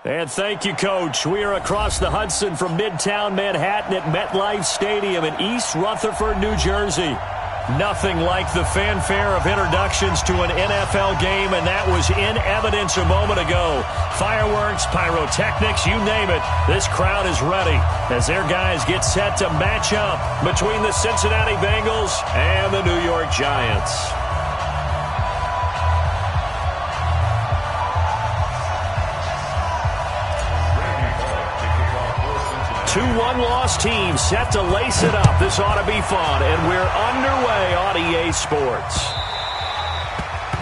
And thank you, Coach. We are across the Hudson from Midtown Manhattan at MetLife Stadium in East Rutherford, New Jersey. Nothing like the fanfare of introductions to an NFL game, and that was in evidence a moment ago. Fireworks, pyrotechnics, you name it. This crowd is ready as their guys get set to match up between the Cincinnati Bengals and the New York Giants. Two one-loss teams set to lace it up. This ought to be fun, and we're underway on EA Sports.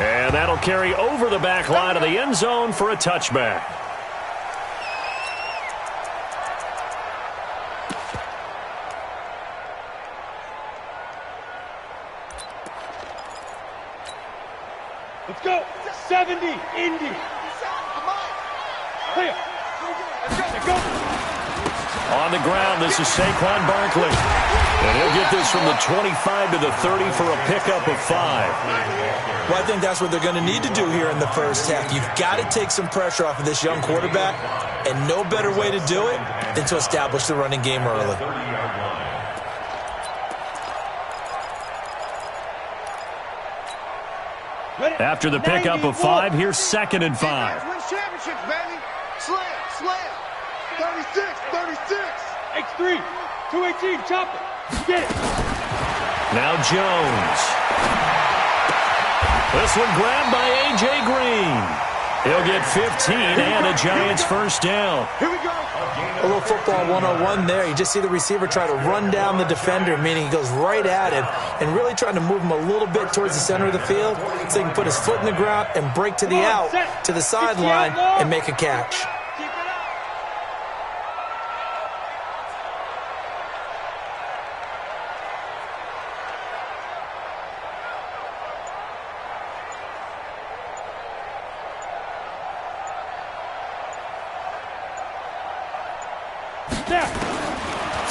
And that'll carry over the back line of the end zone for a touchback. Let's go. 70, Indy. Clear. Let's go. On the ground, this is Saquon Barkley. And he'll get this from the 25 to the 30 for a pickup of 5. Well, I think that's what they're going to need to do here in the first half. You've got to take some pressure off of this young quarterback, and no better way to do it than to establish the running game early. After the pickup of 5, here's 2nd and 5. Win championships, baby. Slam. 36. X3, 218, chop it. Get it. Now Jones. This one grabbed by A.J. Green. He'll get 15 and a Giants first down. Here we go. A little football 101 there. You just see the receiver try to run down the defender, meaning he goes right at him and really trying to move him a little bit towards the center of the field so he can put his foot in the ground and break to the out, to the sideline, and make a catch.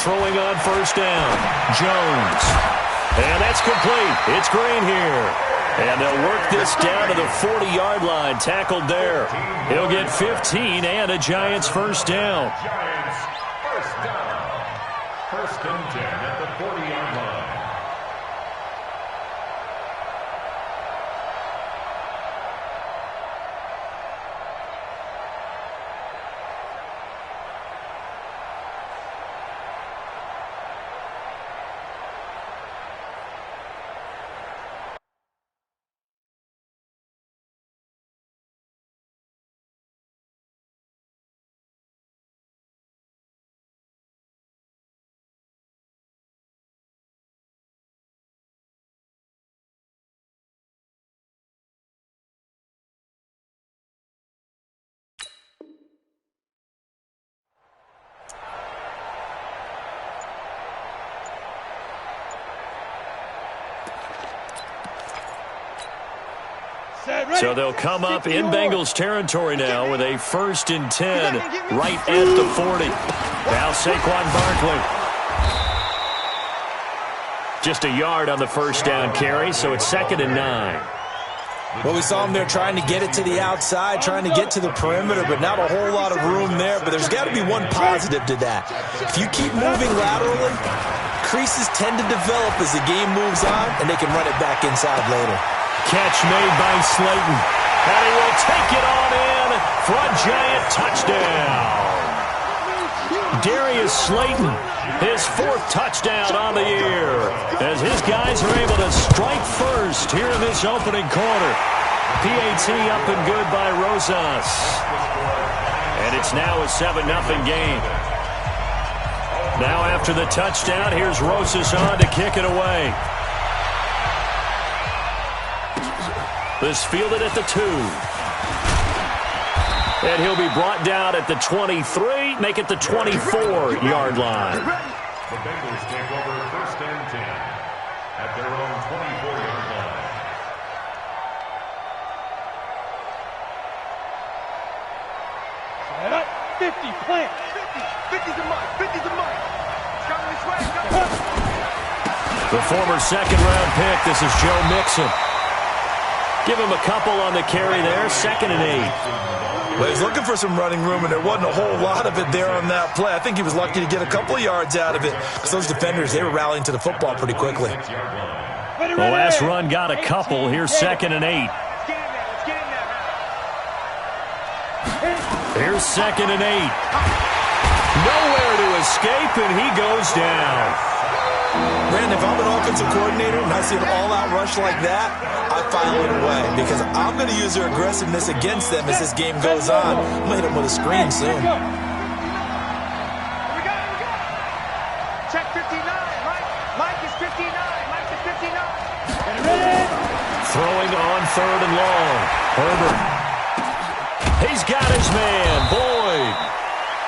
Throwing on first down, Jones. And that's complete. It's Green here. And they'll work this down to the 40-yard line, tackled there. He'll get 15 and a Giants first down. Giants first down. 1st and 10 at the 40-yard line. So they'll come up in Bengals territory now with a 1st and 10 right at the 40. Now Saquon Barkley. Just a yard on the first down carry, so it's 2nd and 9. Well, we saw him there trying to get it to the outside, trying to get to the perimeter, but not a whole lot of room there. But there's got to be one positive to that. If you keep moving laterally, creases tend to develop as the game moves on, and they can run it back inside later. Catch made by Slayton. And he will take it on in for a Giant touchdown. Darius Slayton, his 4th touchdown on the year, as his guys are able to strike first here in this opening quarter. PAT up and good by Rosas. And it's now a 7-0 game. Now after the touchdown, here's Rosas on to kick it away. This fielded at the 2. And he'll be brought down at the 23, make it the 24-yard line. The Bengals take over 1st and 10 at their own 24-yard line. Set up. 50, plant. 50's a mine. 50's a mine. The former 2nd-round pick, this is Joe Mixon. Give him a couple on the carry there, 2nd and 8. Well, he was looking for some running room, and there wasn't a whole lot of it there on that play. I think he was lucky to get a couple of yards out of it because those defenders, they were rallying to the football pretty quickly. The last run got a couple. Here's 2nd and 8. Here's 2nd and 8. Nowhere to escape, and he goes down. Brandon, if I'm an offensive coordinator and I see an all-out rush like that, I file it away because I'm going to use their aggressiveness against them as this game goes on. I'm going to hit them with a screen soon. Here we go. Check 59. Mike is 59. Mike is 59. Throwing on 3rd and long. Herbert. He's got his man, Boyd.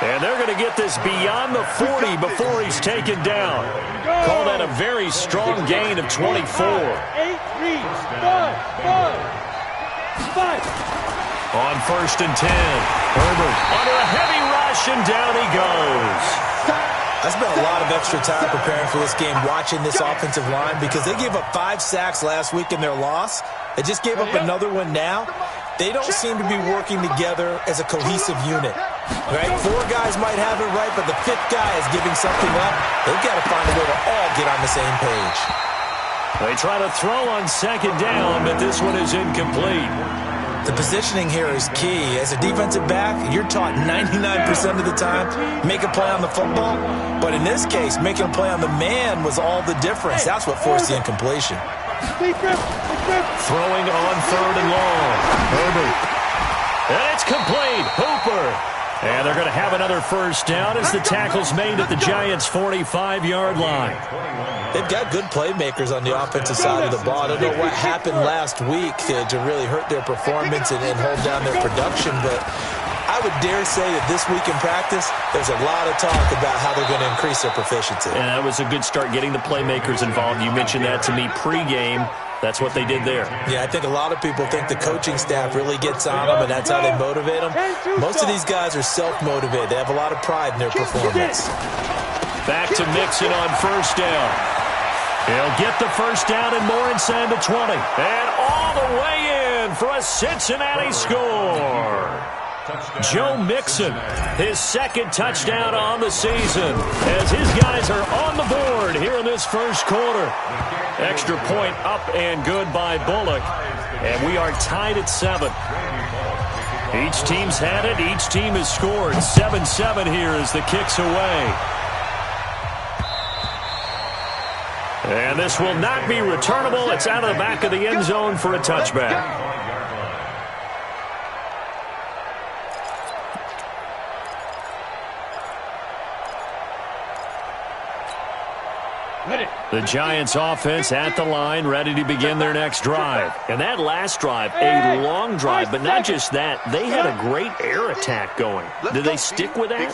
And they're going to get this beyond the 40 before he's taken down. Call that a very strong gain of 24. 8-3. 5. On 1st and 10. Herbert under a heavy rush, and down he goes. I spent a lot of extra time preparing for this game, watching this offensive line, because they gave up 5 sacks last week in their loss. They just gave up another one now. They don't seem to be working together as a cohesive unit. Right? 4 guys might have it right, but the 5th guy is giving something up. They've got to find a way to all get on the same page. They try to throw on 2nd down, but this one is incomplete. The positioning here is key. As a defensive back, you're taught 99% of the time, make a play on the football. But in this case, making a play on the man was all the difference. That's what forced the incompletion. Throwing on 3rd and long. Herbert. And it's complete. Hooper. And they're going to have another first down as the tackle's made at the Giants' 45-yard line. They've got good playmakers on the offensive side of the ball. I don't know what happened last week to really hurt their performance and hold down their production, but I would dare say that this week in practice, there's a lot of talk about how they're going to increase their proficiency. And that was a good start, getting the playmakers involved. You mentioned that to me pregame. That's what they did there. Yeah, I think a lot of people think the coaching staff really gets on them, and that's how they motivate them. Most of these guys are self-motivated. They have a lot of pride in their performance. Back to Mixon on first down. He'll get the first down and more inside the 20. And all the way in for a Cincinnati score. Joe Mixon, his 2nd touchdown on the season, as his guys are on the board here in this first quarter. Extra point up and good by Bullock, and we are tied at 7. Each team's had it. Each team has scored. 7-7 here as the kick's away. And this will not be returnable. It's out of the back of the end zone for a touchback. The Giants offense at the line, ready to begin their next drive. And that last drive, a long drive, but not just that. They had a great air attack going. Did they stick with that?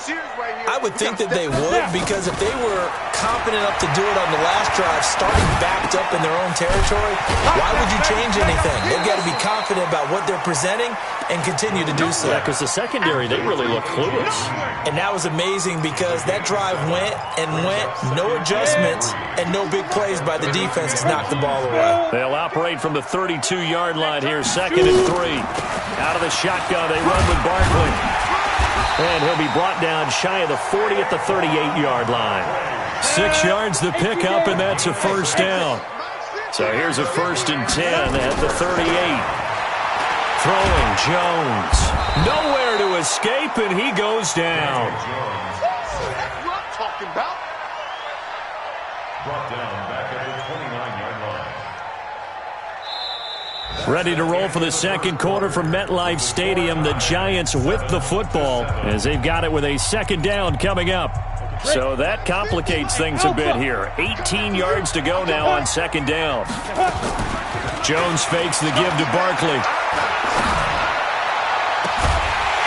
I would think that they would, because if they were confident enough to do it on the last drive, starting backed up in their own territory, why would you change anything? They've got to be confident about what they're presenting and continue to do so. Yeah, because the secondary, they really look clueless. And that was amazing because that drive went and went, no adjustments, and no big plays by the defense to knock the ball away. They'll operate from the 32-yard line here, 2nd and 3. Out of the shotgun, they run with Barkley. And he'll be brought down shy of the 40 at the 38-yard line. 6 yards the pickup, and that's a first down. So here's a 1st and 10 at the 38. Throwing Jones. Nowhere to escape, and he goes down. That's what I'm talking about. Brought down back at the 29-yard line. Ready to roll for the second quarter from MetLife Stadium. The Giants with the football as they've got it with a 2nd down coming up. So that complicates things a bit here. 18 yards to go now on 2nd down. Jones fakes the give to Barkley.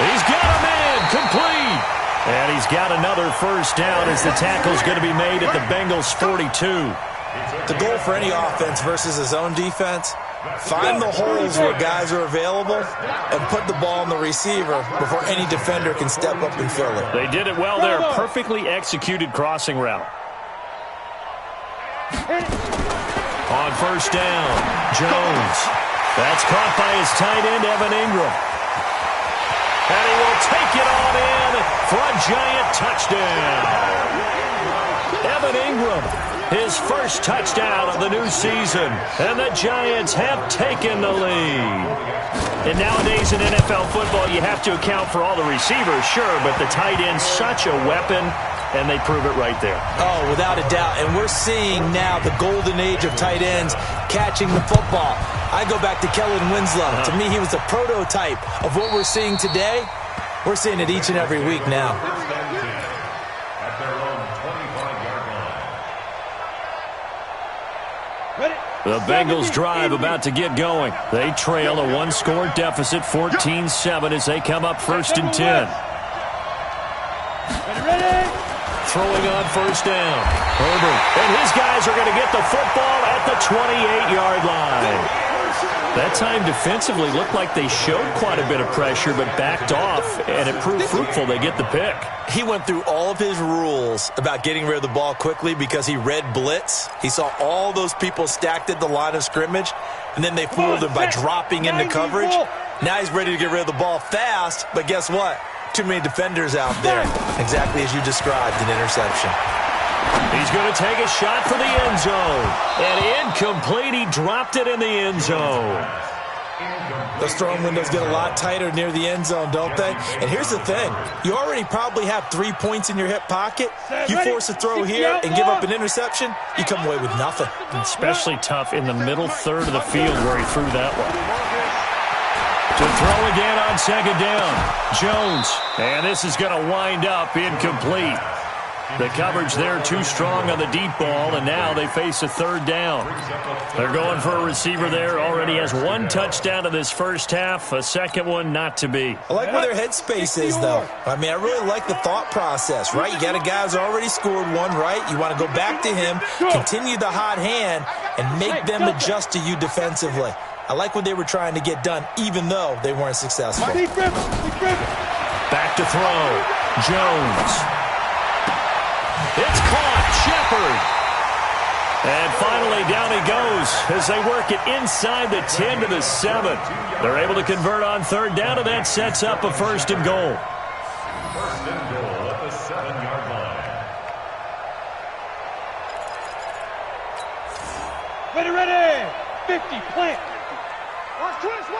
He's got him in, complete. And he's got another first down as the tackle's going to be made at the Bengals' 42. The goal for any offense versus his own defense, find the holes where guys are available and put the ball on the receiver before any defender can step up and fill it. They did it well there. Perfectly executed crossing route. On first down, Jones. That's caught by his tight end, Evan Ingram. And Front Giant touchdown. Evan Ingram, his first touchdown of the new season. And the Giants have taken the lead. And nowadays in NFL football, you have to account for all the receivers, sure, but the tight end's such a weapon, and they prove it right there. Oh, without a doubt. And we're seeing now the golden age of tight ends catching the football. I go back to Kellen Winslow. To me, he was the prototype of what we're seeing today. We're seeing it each and every week now. At their own 25-yard line. The Bengals drive about to get going. They trail a one-score deficit, 14-7, as they come up 1st and 10. Ready? Throwing on first down. Herbert. And his guys are going to get the football at the 28-yard line. That time defensively looked like they showed quite a bit of pressure but backed off, and it proved fruitful. They get the pick. He went through all of his rules about getting rid of the ball quickly because he read blitz. He saw all those people stacked at the line of scrimmage, and then they fooled him by dropping into coverage. Now he's ready to get rid of the ball fast, but guess what? Too many defenders out there. Exactly as you described, an interception. He's going to take a shot for the end zone. And incomplete. He dropped it in the end zone. Those throwing windows get a lot tighter near the end zone, don't they? And here's the thing. You already probably have 3 points in your hip pocket. You force a throw here and give up an interception, you come away with nothing. Especially tough in the middle third of the field where he threw that one. To throw again on second down. Jones. And this is going to wind up incomplete. The coverage there too strong on the deep ball, and now they face a third down. They're going for a receiver there. Already has 1 touchdown in this first half. A second one not to be. I like where their headspace is, though. I mean, I really like the thought process, right? You got a guy who's already scored one, right? You want to go back to him, continue the hot hand, and make them adjust to you defensively. I like what they were trying to get done, even though they weren't successful. Back to throw. Jones. It's caught. Shepard. And finally down he goes as they work it inside the 10 to the 7. They're able to convert on third down, and that sets up a 1st and goal. 1st and goal at the 7-yard line. Ready. 50, plant. Watch twist.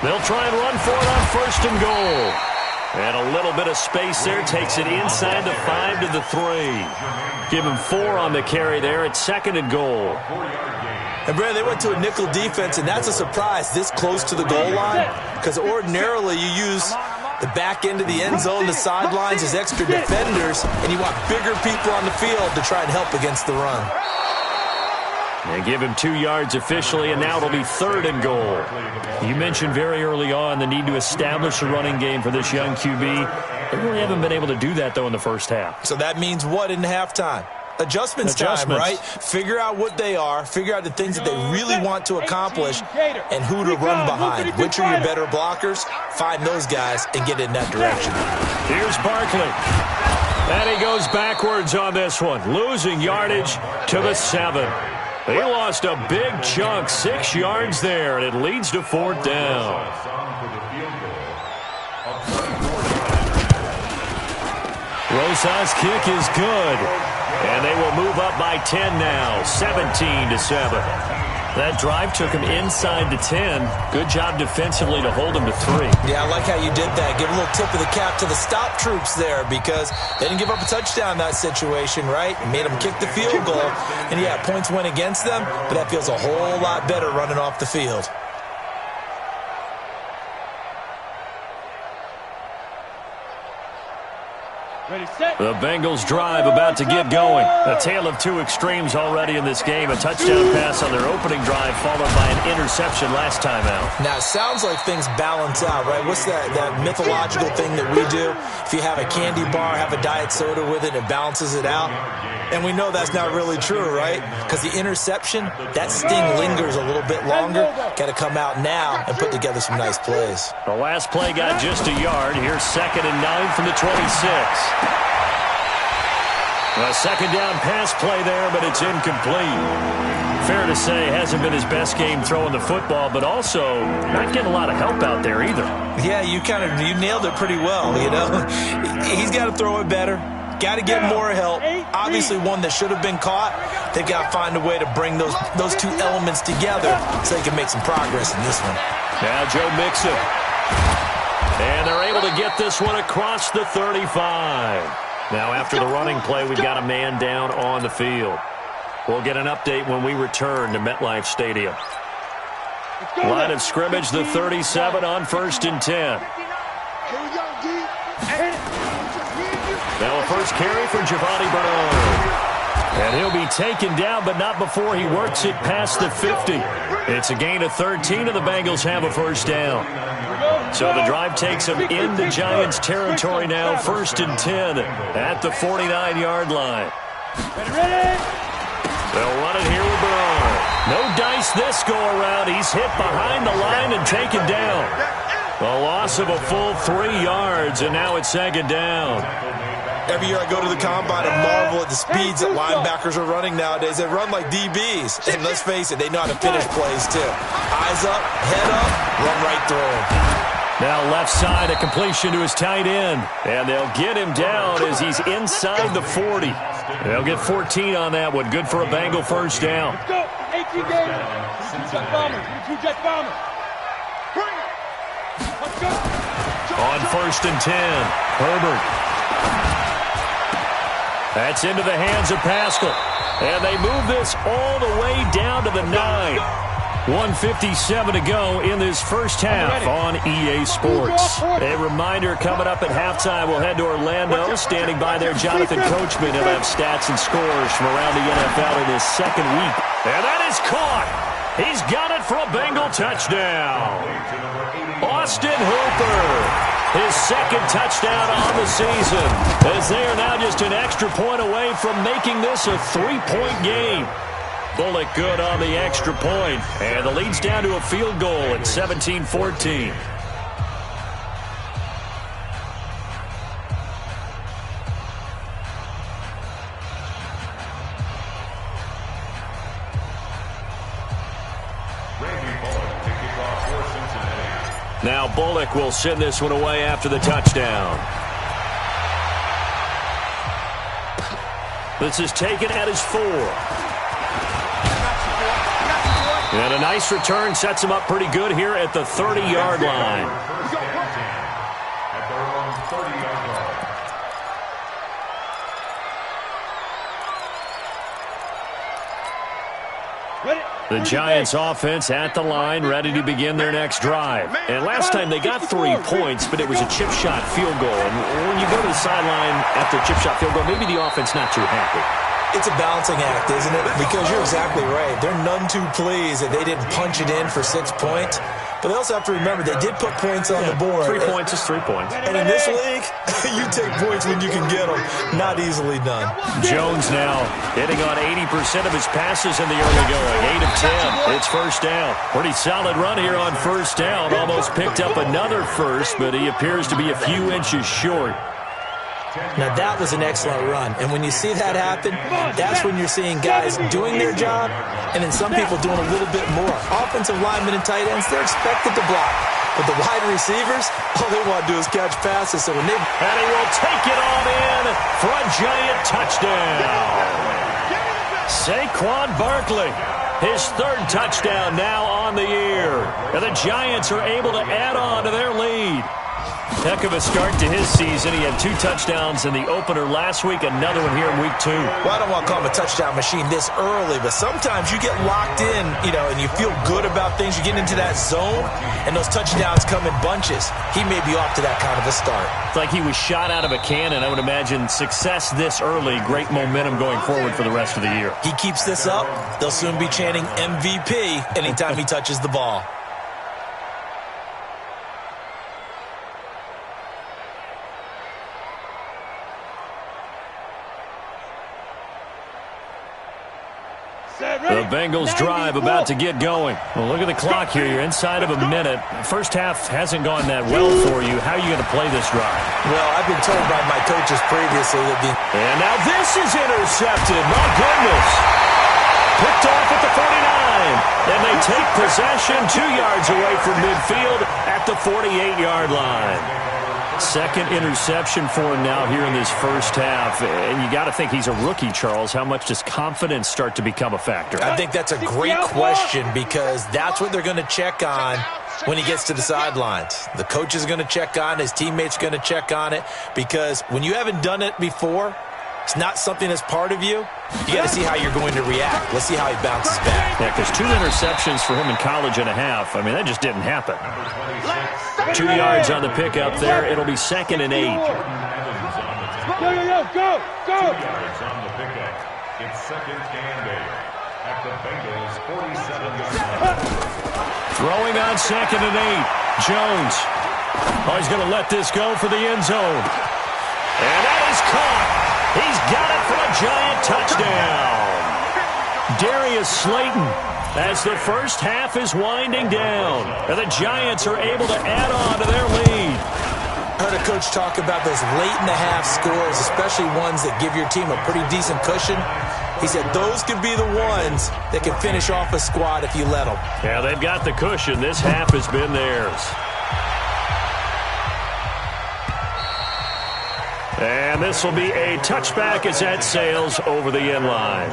They'll try and run for it on 1st and goal. And a little bit of space there. Takes it inside the 5 to the 3. Give him 4 on the carry there at 2nd and goal. And, Brad, they went to a nickel defense, and that's a surprise this close to the goal line because ordinarily you use the back end of the end zone, the sidelines as extra defenders, and you want bigger people on the field to try and help against the run. They give him 2 yards officially, and now it'll be 3rd and goal. You mentioned very early on the need to establish a running game for this young QB. They really haven't been able to do that, though, in the first half. So that means what in halftime? Adjustments time, right? Figure out what they are, figure out the things that they really want to accomplish, and who to run behind. Which are your better blockers? Find those guys and get in that direction. Here's Barkley. And he goes backwards on this one, losing yardage to the 7. He lost a big chunk, 6 yards there, and it leads to 4th down. Rosa's kick is good, and they will move up by 10 now, 17 to 7. That drive took him inside the 10. Good job defensively to hold him to 3. Yeah, I like how you did that. Give a little tip of the cap to the stop troops there because they didn't give up a touchdown in that situation, right? Made them kick the field goal. And, yeah, points went against them, but that feels a whole lot better running off the field. Ready, set. The Bengals drive about to get going. A tale of 2 extremes already in this game. A touchdown pass on their opening drive followed by an interception last time out. Now, it sounds like things balance out, right? What's that mythological thing that we do? If you have a candy bar, have a diet soda with it, it balances it out. And we know that's not really true, right? Because the interception, that sting lingers a little bit longer. Got to come out now and put together some nice plays. The last play got just a yard. Here's 2nd and 9 from the 26. A second down pass play there, but it's incomplete. Fair to say, hasn't been his best game throwing the football, but also not getting a lot of help out there either. Yeah, you nailed it pretty well, you know. He's got to throw it better. Got to get more help. Obviously one that should have been caught. They've got to find a way to bring those two elements together so they can make some progress in this one. Now Joe Mixon. And they're able to get this one across the 35. Now after the running play, we've got a man down on the field. We'll get an update when we return to MetLife Stadium. Line of scrimmage, the 37 on 1st and 10. Now a first carry for Giovanni Bernard. And he'll be taken down, but not before he works it past the 50. It's a gain of 13, and the Bengals have a first down. So the drive takes them into Giants territory now, 1st and 10 at the 49-yard line. They'll run it here with Bernard. No dice this go-around. He's hit behind the line and taken down. A loss of a full 3 yards, and now it's 2nd down. Every year I go to the combine and marvel at the speeds that linebackers are running nowadays. They run like DBs. And let's face it, they know how to finish plays too. Eyes up, head up, run right through him. Now left side, a completion to his tight end. And they'll get him down as he's inside the 40. They'll get 14 on that one. Good for a Bengal first down. Let's go. 18 games. 2 jet bombers. 2 jet bombers. Let's go. On 1st and 10, Herbert. That's into the hands of Pascal. And they move this all the way down to the 9. 1:57 to go in this first half on EA Sports. A reminder, coming up at halftime, we'll head to Orlando. Standing by there, Jonathan Coachman. He'll have stats and scores from around the NFL in his second week. And that is caught. He's got it for a Bengal touchdown. Austin Hooper. His second touchdown on the season, as they are now just an extra point away from making this a 3-point game. Bullock good on the extra point, and the lead's down to a field goal at 17-14. Now Bullock will send this one away after the touchdown. This is taken at his 4. And a nice return sets him up pretty good here at the 30-yard line. The Giants offense at the line, ready to begin their next drive. And last time they got 3 points, but it was a chip shot field goal. And when you go to the sideline after a chip shot field goal, maybe the offense not too happy. It's a balancing act, isn't it? Because you're exactly right. They're none too pleased that they didn't punch it in for 6 points. But they also have to remember they did put points on the board. 3 points is 3 points. And in this league, you take points when you can get them. Not easily done. Jones now hitting on 80% of his passes in the early going. 8 of 10. It's first down. Pretty solid run here on first down. Almost picked up another first, but he appears to be a few inches short. Now, that was an excellent run. And when you see that happen, that's when you're seeing guys doing their job and then some people doing a little bit more. Offensive linemen and tight ends, they're expected to block. But the wide receivers, all they want to do is catch passes. So when they... And he will take it on in for a Giant touchdown. Saquon Barkley, his 3rd touchdown now on the year. And the Giants are able to add on to their lead. Heck of a start to his season. He had 2 touchdowns in the opener last week, another one here in week 2. Well, I don't want to call him a touchdown machine this early, but sometimes you get locked in, and you feel good about things. You get into that zone, and those touchdowns come in bunches. He may be off to that kind of a start. It's like he was shot out of a cannon. I would imagine success this early, great momentum going forward for the rest of the year. He keeps this up, they'll soon be chanting MVP anytime he touches the ball. The Bengals drive about to get going. Well, look at the clock here. You're inside of a minute. First half hasn't gone that well for you. How are you going to play this drive? Well, I've been told by my coaches previously that And now this is intercepted. My goodness. Picked off at the 49. And they take possession 2 yards away from midfield at the 48-yard line. Second interception for him now here in this first half. And you got to think he's a rookie, Charles. How much does confidence start to become a factor? I think that's a great question because that's what they're going to check on when he gets to the sidelines. The coach is going to check on it. His teammates are going to check on it because when you haven't done it before, it's not something that's part of you. You got to see how you're going to react. Let's see how he bounces back. Yeah, because 2 interceptions for him in college and a half. I mean, that just didn't happen. 2 yards on the pickup there. It'll be 2nd and 8. Go! 2 yards on the pickup. It's 2nd and 8 at the Bengals 47-yard line. Throwing on 2nd and 8. Jones. Oh, he's going to let this go for the end zone. And that is caught. He's got it for a Giant touchdown. Darius Slayton, as the first half is winding down. And the Giants are able to add on to their lead. I heard a coach talk about those late-in-the-half scores, especially ones that give your team a pretty decent cushion. He said those could be the ones that can finish off a squad if you let them. Yeah, they've got the cushion. This half has been theirs. And this will be a touchback as that sails over the end line.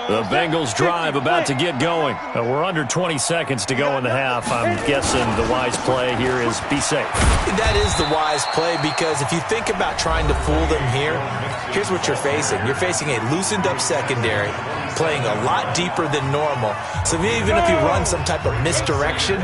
The Bengals drive about to get going. We're under 20 seconds to go in the half. I'm guessing the wise play here is be safe. That is the wise play because if you think about trying to fool them here, here's what you're facing. You're facing a loosened up secondary, playing a lot deeper than normal. So even if you run some type of misdirection,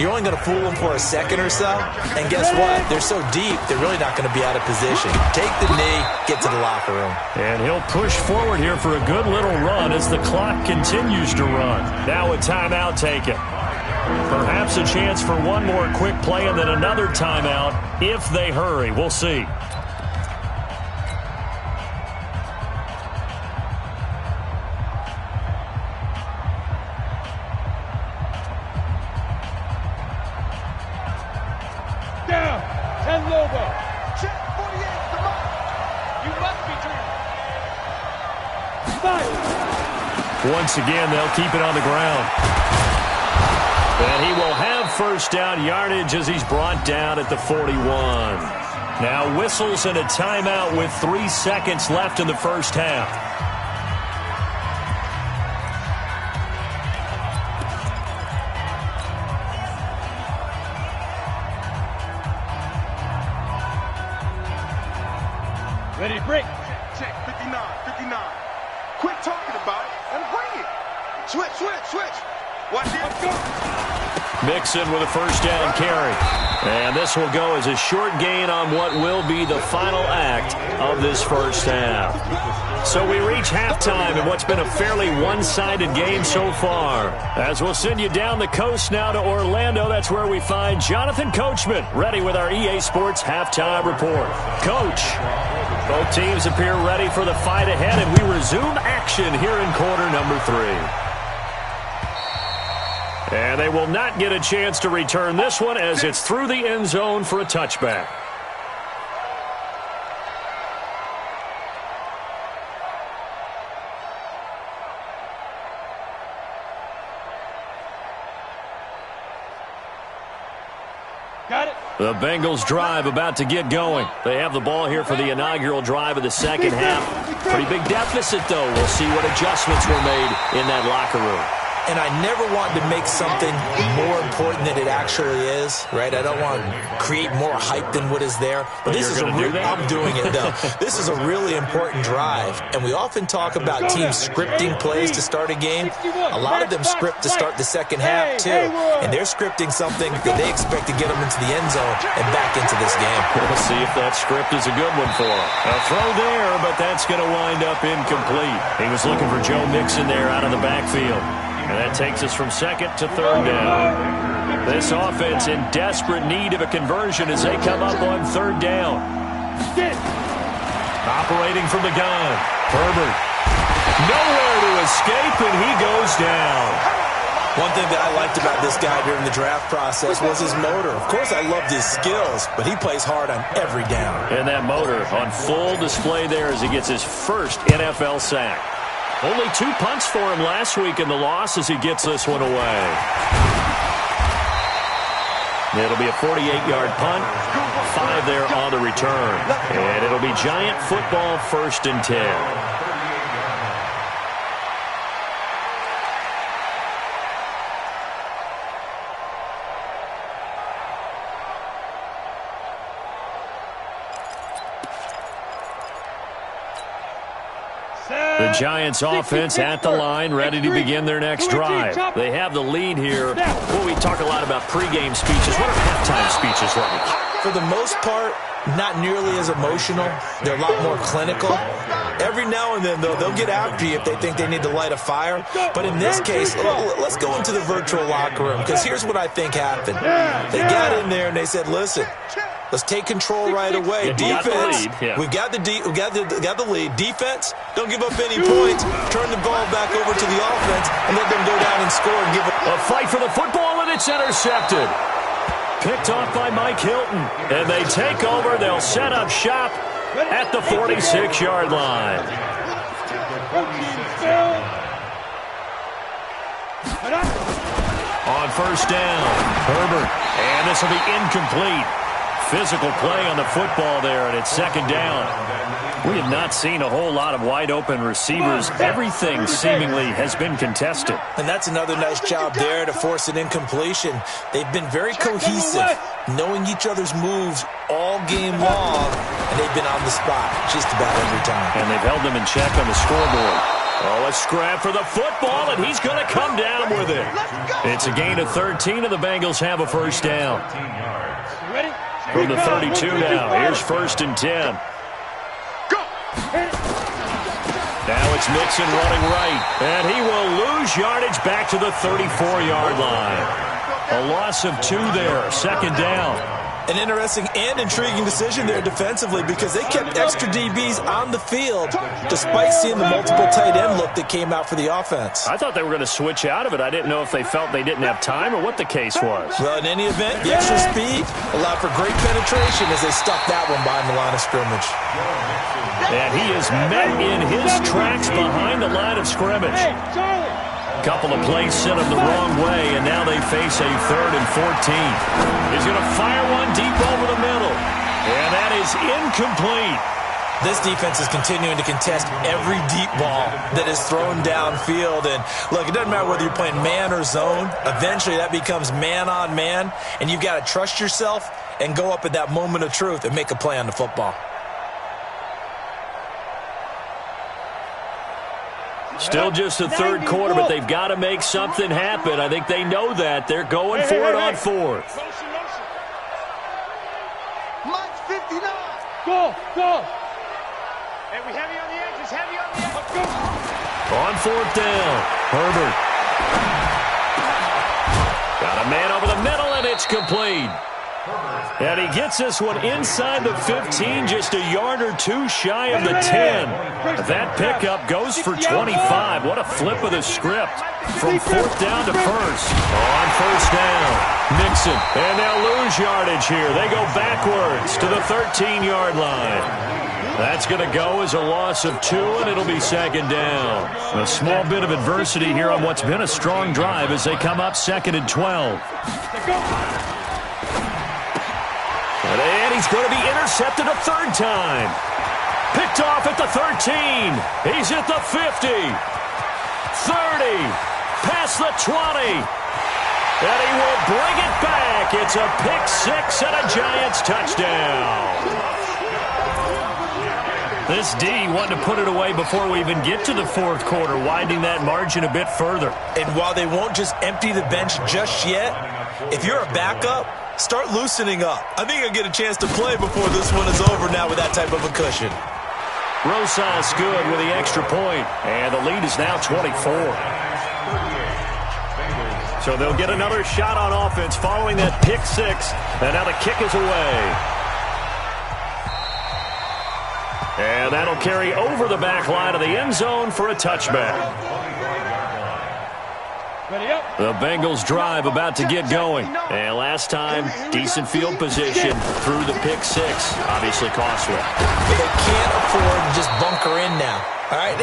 you're only going to fool them for a second or so. And guess what? They're so deep, they're really not going to be out of position. Take the knee, get to the locker room. And he'll push forward here for a good little run as the clock continues to run. Now a timeout taken. Perhaps a chance for one more quick play and then another timeout if they hurry. We'll see. Down! 10 Lobo! Check 48, come on! You must be dreaming! Fight! Once again, they'll keep it on the ground. And he will have first down yardage as he's brought down at the 41. Now whistles and a timeout with 3 seconds left in the first half. Ready, break! Check 59, 59. Quit talking about it and bring it. Switch. Watch it. Let's go. Mixon with a first down carry. And this will go as a short gain on what will be the final act of this first half. So we reach halftime in what's been a fairly one-sided game so far. As we'll send you down the coast now to Orlando, that's where we find Jonathan Coachman ready with our EA Sports Halftime Report. Coach, both teams appear ready for the fight ahead, and we resume action here in quarter number 3. And they will not get a chance to return this one as it's through the end zone for a touchback. Got it! The Bengals drive about to get going. They have the ball here for the inaugural drive of the second half. Pretty big deficit, though. We'll see what adjustments were made in that locker room. And I never want to make something more important than it actually is, right? I don't want to create more hype than what is there. But this is I'm doing it, though. This is a really important drive. And we often talk about teams scripting plays to start a game. A lot of them script to start the second half, too. And they're scripting something that they expect to get them into the end zone and back into this game. We'll see if that script is a good one for them. A throw there, but that's going to wind up incomplete. He was looking for Joe Mixon there out of the backfield. And that takes us from second to third down. This offense in desperate need of a conversion as they come up on third down. Operating from the gun. Herbert. Nowhere to escape, and he goes down. One thing that I liked about this guy during the draft process was his motor. Of course, I loved his skills, but he plays hard on every down. And that motor on full display there as he gets his first NFL sack. Only 2 punts for him last week in the loss as he gets this one away. It'll be a 48-yard punt, 5 there on the return. And it'll be Giant football, 1st and 10. The Giants offense at the line, ready to begin their next drive. They have the lead here. Well, we talk a lot about pregame speeches. What are halftime speeches like? For the most part, not nearly as emotional. They're a lot more clinical. Every now and then, though, they'll get after you if they think they need to light a fire. But in this case, let's go into the virtual locker room, because here's what I think happened. They got in there and they said, listen, let's take control right away. Defense, we've got the lead. Defense, don't give up any points. Turn the ball back over to the offense and let them go down and score and give a fight for the football, and it's intercepted. Picked off by Mike Hilton. And they take over. They'll set up shop at the 46-yard line. On 1st down, Herbert. And this will be incomplete. Physical play on the football there, and it's 2nd down. We have not seen a whole lot of wide-open receivers. Everything seemingly has been contested. And that's another nice job there to force an incompletion. They've been very cohesive, knowing each other's moves all game long, and they've been on the spot just about every time. And they've held them in check on the scoreboard. Oh, a scrap for the football, and he's going to come down with it. It's a gain of 13, and the Bengals have a 1st down. From the 32 now, here's 1st and 10. Now it's Mixon running right, and he will lose yardage back to the 34-yard line. A loss of 2 there, 2nd down. An interesting and intriguing decision there defensively, because they kept extra DBs on the field despite seeing the multiple tight end look that came out for the offense. I thought they were going to switch out of it. I didn't know if they felt they didn't have time or what the case was. Well, in any event, the extra speed allowed for great penetration as they stuck that one behind the line of scrimmage. And he is met in his tracks behind the line of scrimmage. Couple of plays sent him the wrong way, and now they face a 3rd and 14. He's going to fire one deep over the middle, and that is incomplete. This defense is continuing to contest every deep ball that is thrown downfield. And look, it doesn't matter whether you're playing man or zone. Eventually that becomes man on man, and you've got to trust yourself and go up at that moment of truth and make a play on the football. Still just the 3rd quarter, but they've got to make something happen. I think they know that. They're going for it on 4th. Mike's 59. Go. Hey, we heavy on the edges, heavy on the edges. Let's go. On 4th down, Herbert. Got a man over the middle, and it's complete. And he gets this one inside the 15, just a yard or 2 shy of the 10. That pickup goes for 25. What a flip of the script from 4th down to 1st. On 1st down, Mixon. And they'll lose yardage here. They go backwards to the 13-yard line. That's going to go as a loss of 2, and it'll be 2nd down. A small bit of adversity here on what's been a strong drive as they come up 2nd and 12. And he's going to be intercepted a 3rd time. Picked off at the 13. He's at the 50. 30. Past the 20. And he will bring it back. It's a pick 6 and a Giants touchdown. This D wanted to put it away before we even get to the 4th quarter, widening that margin a bit further. And while they won't just empty the bench just yet, if you're a backup, start loosening up. I think you'll get a chance to play before this one is over now with that type of a cushion. Rosas good with the extra point, and the lead is now 24. So they'll get another shot on offense following that pick 6, and now the kick is away. And that'll carry over the back line of the end zone for a touchback. The Bengals drive about to get going. And last time, decent field position through the pick six. Obviously costly. But they can't afford to just bunker in now. All right,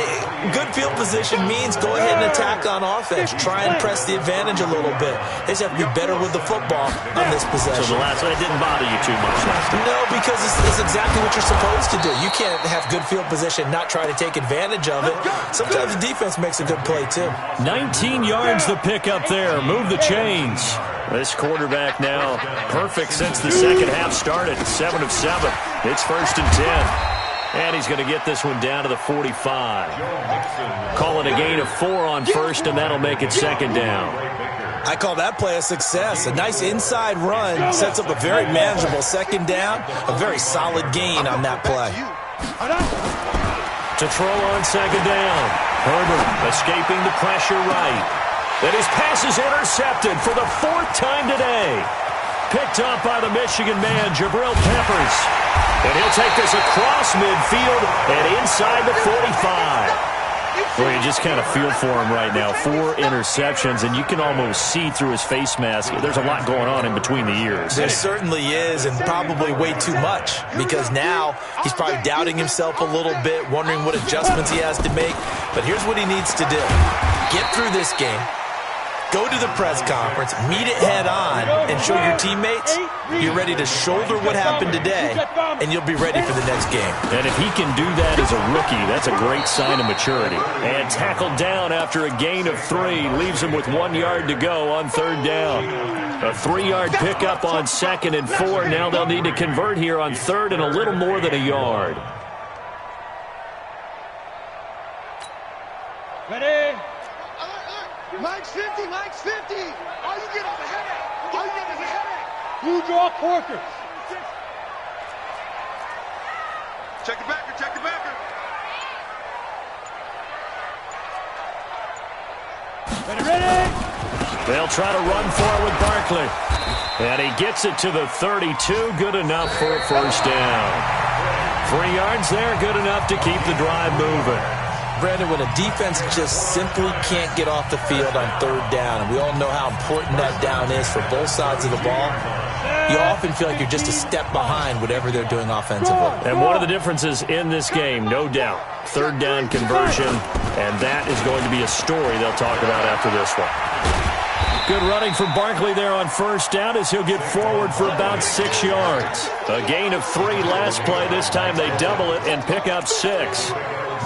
good field position means go ahead and attack on offense. Try and press the advantage a little bit. They just have to be better with the football on this possession. So the last one, it didn't bother you too much last time? No, because it's exactly what you're supposed to do. You can't have good field position, not try to take advantage of it. Sometimes the defense makes a good play, too. 19 yards the pick up there. Move the chains. This quarterback now perfect since the second half started. 7 of 7. It's 1st and 10. And he's going to get this one down to the 45. Call it a gain of 4 on first, and that'll make it 2nd down. I call that play a success. A nice inside run sets up a very manageable 2nd down. A very solid gain on that play. To throw on 2nd down. Herbert escaping the pressure right. And his pass is intercepted for the 4th time today. Picked up by the Michigan man, Jabril Peppers. And he'll take this across midfield and inside the 45. Well, you just kind of feel for him right now. 4 interceptions, and you can almost see through his face mask. There's a lot going on in between the ears. There certainly is, and probably way too much, because now he's probably doubting himself a little bit, wondering what adjustments he has to make. But here's what he needs to do. Get through this game. Go to the press conference, meet it head on, and show your teammates you're ready to shoulder what happened today, and you'll be ready for the next game. And if he can do that as a rookie, that's a great sign of maturity. And tackled down after a gain of 3, leaves him with 1 yard to go on 3rd down. A 3-yard pickup on 2nd and 4. Now they'll need to convert here on 3rd and a little more than a yard. Ready? Mike's 50, Mike's 50. All you get is a headache. All you get is a headache. You draw quarters. Check the backer, check the backer. Ready? They'll try to run for it with Barkley. And he gets it to the 32. Good enough for a 1st down. 3 yards there, good enough to keep the drive moving. Brandon, when a defense just simply can't get off the field on 3rd down, and we all know how important that down is for both sides of the ball, you often feel like you're just a step behind whatever they're doing offensively. And one of the differences in this game, no doubt, 3rd down conversion, and that is going to be a story they'll talk about after this one. Good running from Barkley there on 1st down as he'll get forward for about 6 yards. A gain of 3 last play. This time they double it and pick up 6.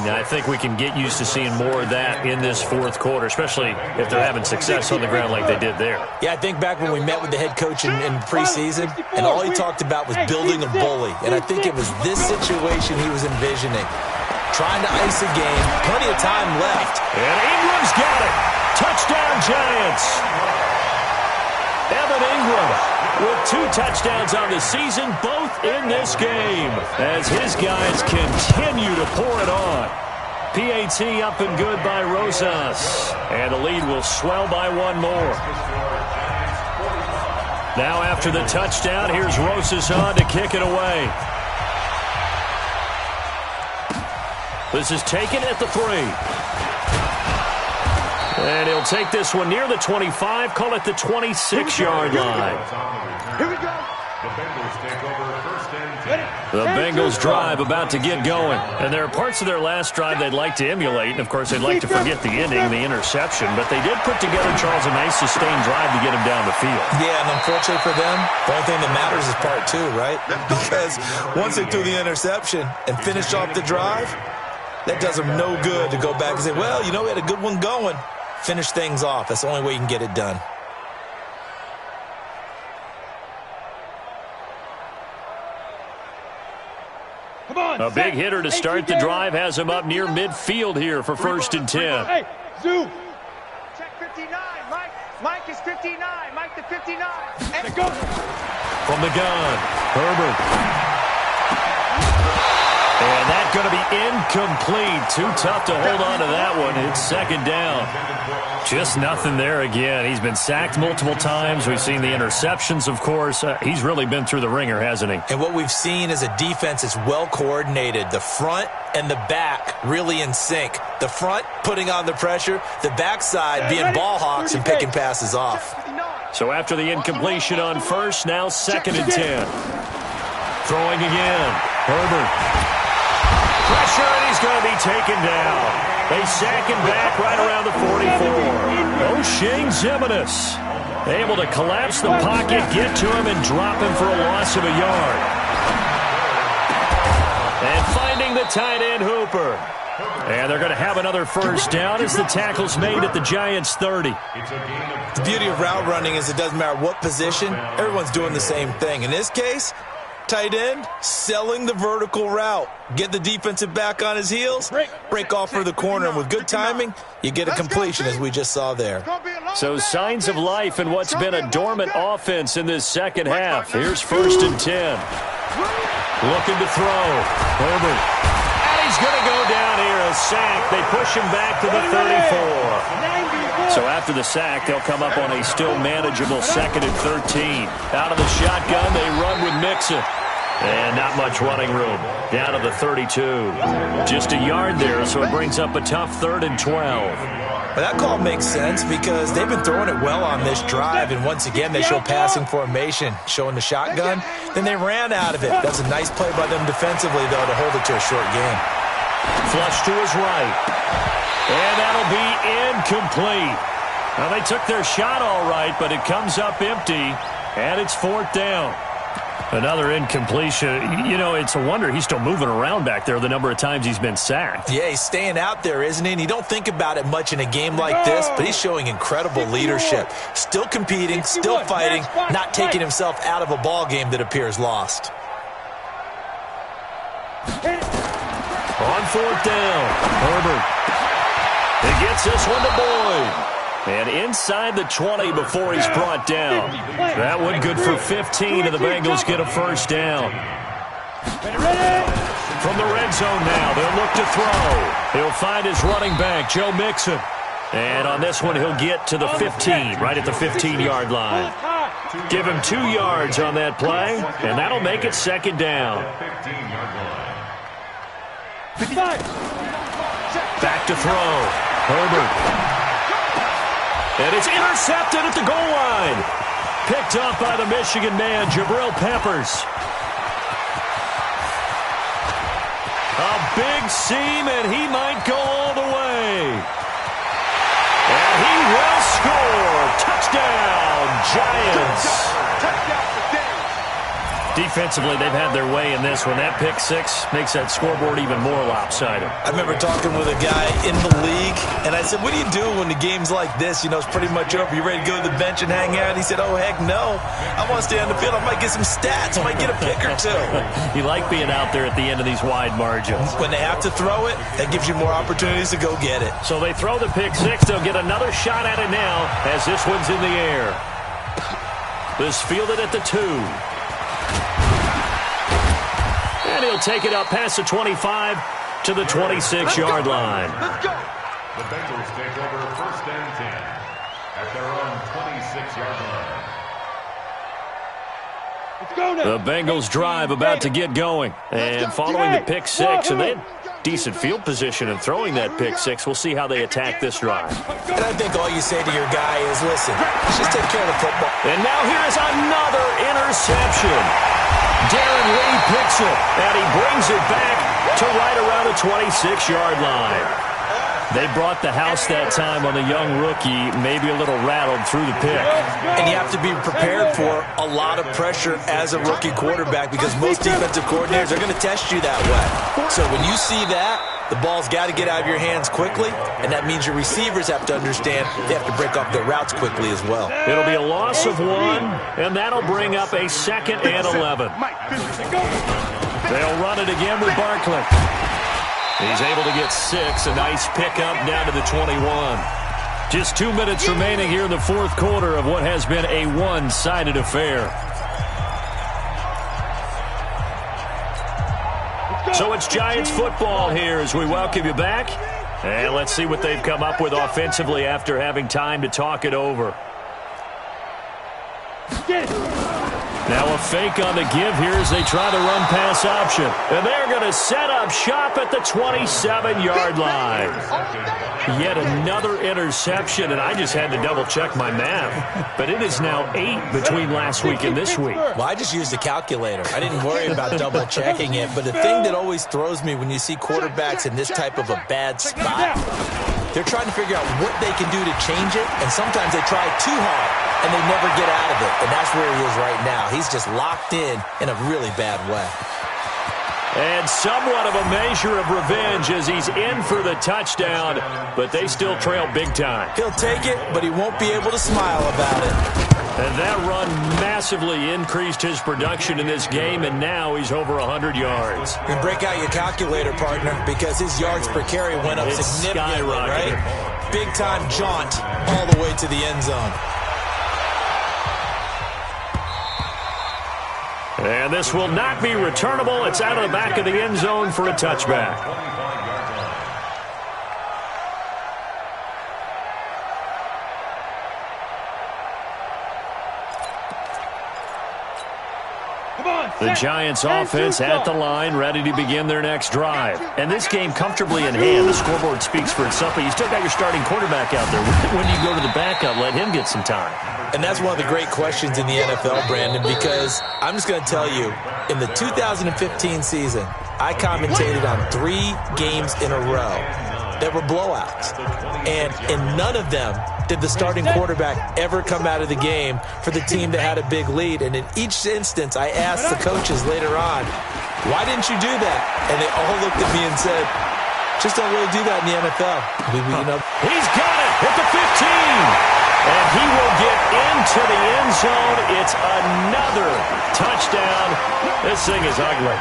Now, I think we can get used to seeing more of that in this 4th quarter, especially if they're having success on the ground like they did there. Yeah, I think back when we met with the head coach in preseason, and all he talked about was building a bully. And I think it was this situation he was envisioning. Trying to ice a game, plenty of time left. And Ingram's got it. Touchdown, Giants. Evan Ingram with 2 touchdowns on the season, both in this game, as his guys continue to pour it on. PAT up and good by Rosas, and the lead will swell by 1 more. Now after the touchdown, here's Rosas on to kick it away. This is taken at the 3. And he'll take this one near the 25, call it the 26-yard line. Here we go. The Bengals take over 1st and 10. The Bengals drive about to get going. And there are parts of their last drive they'd like to emulate. And, of course, they'd like to forget the ending, the interception. But they did put together, Charles, a nice sustained drive to get him down the field. Yeah, and unfortunately for them, the only thing that matters is part 2, right? Because once they threw the interception and finished off the drive, that does them no good to go back and say, well, you know, we had a good one going. Finish things off. That's the only way you can get it done. Come on. A big hitter to start the drive has him up near midfield here for 1st and 10. Hey, Zoo. Check 59, Mike. Mike is 59. Mike to 59. And go. From the gun, Herbert. And that's going to be incomplete. Too tough to hold on to that one. It's second down. Just nothing there again. He's been sacked multiple times. We've seen the interceptions, of course. He's really been through the ringer, hasn't he? And what we've seen is a defense that's well coordinated. The front and the back really in sync. The front putting on the pressure. The backside being ball hawks and picking passes off. So after the incompletion on first, now second and 10. Throwing again. Herbert. Pressure, and he's going to be taken down. They sack him back right around the 44. O'Shane Zimenez able to collapse the pocket, get to him, and drop him for a loss of a yard. And finding the tight end, Hooper. And they're going to have another first down as the tackle's made at the Giants' 30. The beauty of route running is it doesn't matter what position, everyone's doing the same thing. In this case, tight end, selling the vertical route. Get the defensive back on his heels, break off for the corner, and with good timing, you get a completion as we just saw there. So signs of life in what's been a dormant offense in this second half. Here's first and 10. Looking to throw. Herbert. And he's going to go down here, a sack. They push him back to the 34. So after the sack, they'll come up on a still manageable second and 13. Out of the shotgun, they run with Mixon. And not much running room. Down to the 32. Just a yard there, so it brings up a tough third and 12. Well, that call makes sense because they've been throwing it well on this drive, and once again they show passing formation, showing the shotgun. Then they ran out of it. That's a nice play by them defensively, though, to hold it to a short game. Flush to his right. And that'll be incomplete. Now, they took their shot all right, but it comes up empty, and it's fourth down. Another incompletion. You know, it's a wonder he's still moving around back there the number of times he's been sacked. Yeah, he's staying out there, isn't he? And you don't think about it much in a game like this, but he's showing incredible leadership. Still competing, still fighting, not taking himself out of a ball game that appears lost. On fourth down, Herbert. He gets this one to Boyd. And inside the 20 before he's brought down. That one good for 15, and the Bengals get a first down. From the red zone now, they'll look to throw. He'll find his running back, Joe Mixon. And on this one, he'll get to the 15, right at the 15-yard line. Give him 2 yards on that play, and that'll make it second down. Back to throw. Herbert. And it's intercepted at the goal line. Picked up by the Michigan man, Jabril Peppers. A big seam, and he might go all the way. And he will score. Touchdown, Giants. Touchdown for Dave. Defensively, they've had their way in this one. That pick six makes that scoreboard even more lopsided. I remember talking with a guy in the league, and I said, what do you do when the game's like this? You know, it's pretty much over. You ready to go to the bench and hang out? He said, oh, heck no. I want to stay on the field. I might get some stats. I might get a pick or two. You like being out there at the end of these wide margins. When they have to throw it, that gives you more opportunities to go get it. So they throw the pick six. They'll get another shot at it now as this one's in the air. This fielded at the 2. And he'll take it up past the 25 to the 26-yard line. Let's go. The Bengals take over first and 10 at their own 26-yard line. The Bengals drive about to get going. And following the pick six, and they had decent field position in throwing that pick six. We'll see how they attack this drive. And I think all you say to your guy is, listen, let's just take care of the football. And now here's another interception. Darren Lee picks it, and he brings it back to right around the 26-yard line. They brought the house that time on the young rookie, maybe a little rattled through the pick. And you have to be prepared for a lot of pressure as a rookie quarterback because most defensive coordinators are going to test you that way. So when you see that, the ball's got to get out of your hands quickly, and that means your receivers have to understand they have to break off their routes quickly as well. It'll be a loss of 1, and that'll bring up a second and 11. They'll run it again with Barkley. He's able to get 6, a nice pickup down to the 21. Just 2 minutes remaining here in the fourth quarter of what has been a one-sided affair. So it's Giants football here as we welcome you back. And let's see what they've come up with offensively after having time to talk it over. Now a fake on the give here as they try the run-pass option. And they're going to set up shop at the 27-yard line. Yet another interception, and I just had to double-check my math. But it is now 8 between last week and this week. Well, I just used a calculator. I didn't worry about double-checking it. But the thing that always throws me when you see quarterbacks in this type of a bad spot, they're trying to figure out what they can do to change it, and sometimes they try too hard, and they never get out of it. And that's where he is right now. He's just locked in a really bad way. And somewhat of a measure of revenge as he's in for the touchdown, but they still trail big time. He'll take it, but he won't be able to smile about it. And that run massively increased his production in this game, and now he's over 100 yards. And break out your calculator, partner, because his yards per carry went up significantly, right? Big-time jaunt all the way to the end zone. And this will not be returnable. It's out of the back of the end zone for a touchback. The Giants offense at the line, ready to begin their next drive. And this game comfortably in hand. The scoreboard speaks for itself, but you still got your starting quarterback out there. When do you go to the backup? Let him get some time. And that's one of the great questions in the NFL, Brandon, because I'm just going to tell you, in the 2015 season, I commentated on 3 games in a row that were blowouts. And in none of them did the starting quarterback ever come out of the game for the team that had a big lead. And in each instance, I asked the coaches later on, why didn't you do that? And they all looked at me and said, just don't really do that in the NFL. He's got it at the 15. And he will get into the end zone. It's another touchdown. This thing is ugly.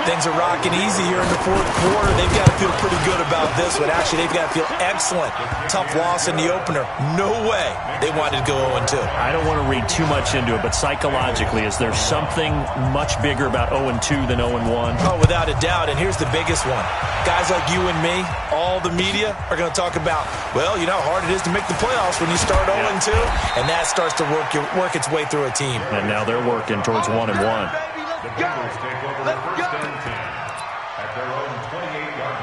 Things are rocking easy here in the fourth quarter. They've got to feel pretty good about this one. Actually, they've got to feel excellent. Tough loss in the opener. No way they wanted to go 0-2. I don't want to read too much into it, but psychologically, is there something much bigger about 0-2 than 0-1? Oh, without a doubt, and here's the biggest one. Guys like you and me, all the media, are going to talk about, well, you know how hard it is to make the playoffs when you start 0-2, and that starts to work its way through a team. And now they're working towards 1-1. The Bengals take over the first and 10 at their own 28-yard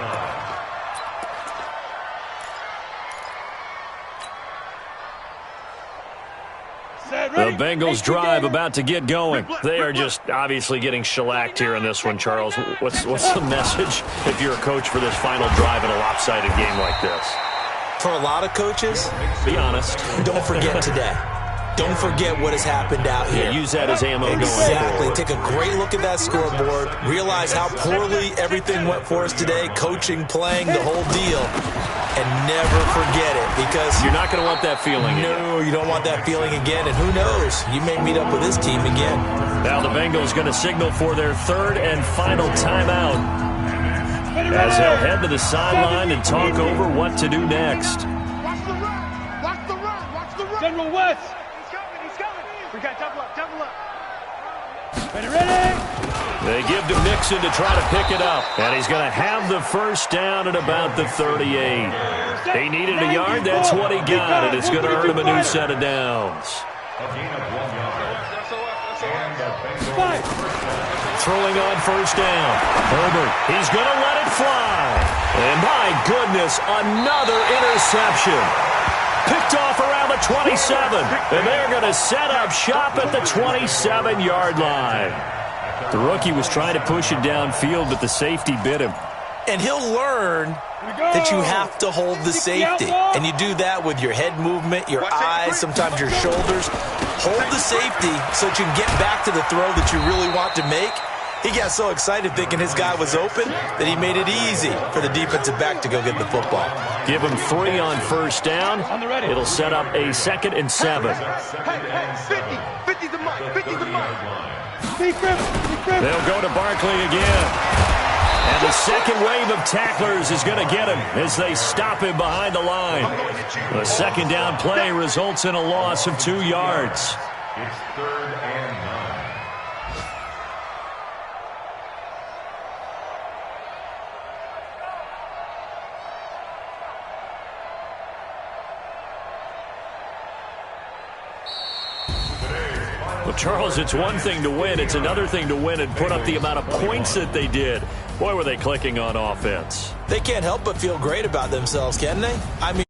line. The Bengals drive about to get going. They are just obviously getting shellacked here in this one, Charles. What's the message if you're a coach for this final drive in a lopsided game like this? For a lot of coaches, be honest. Don't forget today. Don't forget what has happened out here. Yeah, use that as ammo going forward. Exactly. Take a great look at that scoreboard. Realize how poorly everything went for us today. Coaching, playing, the whole deal. And never forget it, because you're not going to want that feeling again. No, you don't want that feeling again. And who knows? You may meet up with this team again. Now the Bengals going to signal for their third and final timeout, as they'll head to the sideline and talk over what to do next. Watch the run. Watch the run. Watch the run. General West. He's coming. We got double up. Ready. They give to Mixon to try to pick it up. And he's going to have the first down at about the 38. He needed a yard. That's what he got. And it's going to earn him a new set of downs. Throwing on first down. Herbert, he's going to let it fly. And my goodness, another interception. Picked off around the 27. And they're going to set up shop at the 27-yard line. The rookie was trying to push it downfield, but the safety bit him. And he'll learn that you have to hold the safety. And you do that with your head movement, your eyes, sometimes your shoulders. Hold the safety so that you can get back to the throw that you really want to make. He got so excited thinking his guy was open that he made it easy for the defensive back to go get the football. Give him 3 on first down. It'll set up a 2nd and 7. 50 the mark. 50 the mark. They'll go to Barkley again. And the second wave of tacklers is going to get him as they stop him behind the line. The second down play results in a loss of 2 yards. It's 3rd and 9. Charles, it's one thing to win. It's another thing to win and put up the amount of points that they did. Boy, were they clicking on offense. They can't help but feel great about themselves, can they? I mean,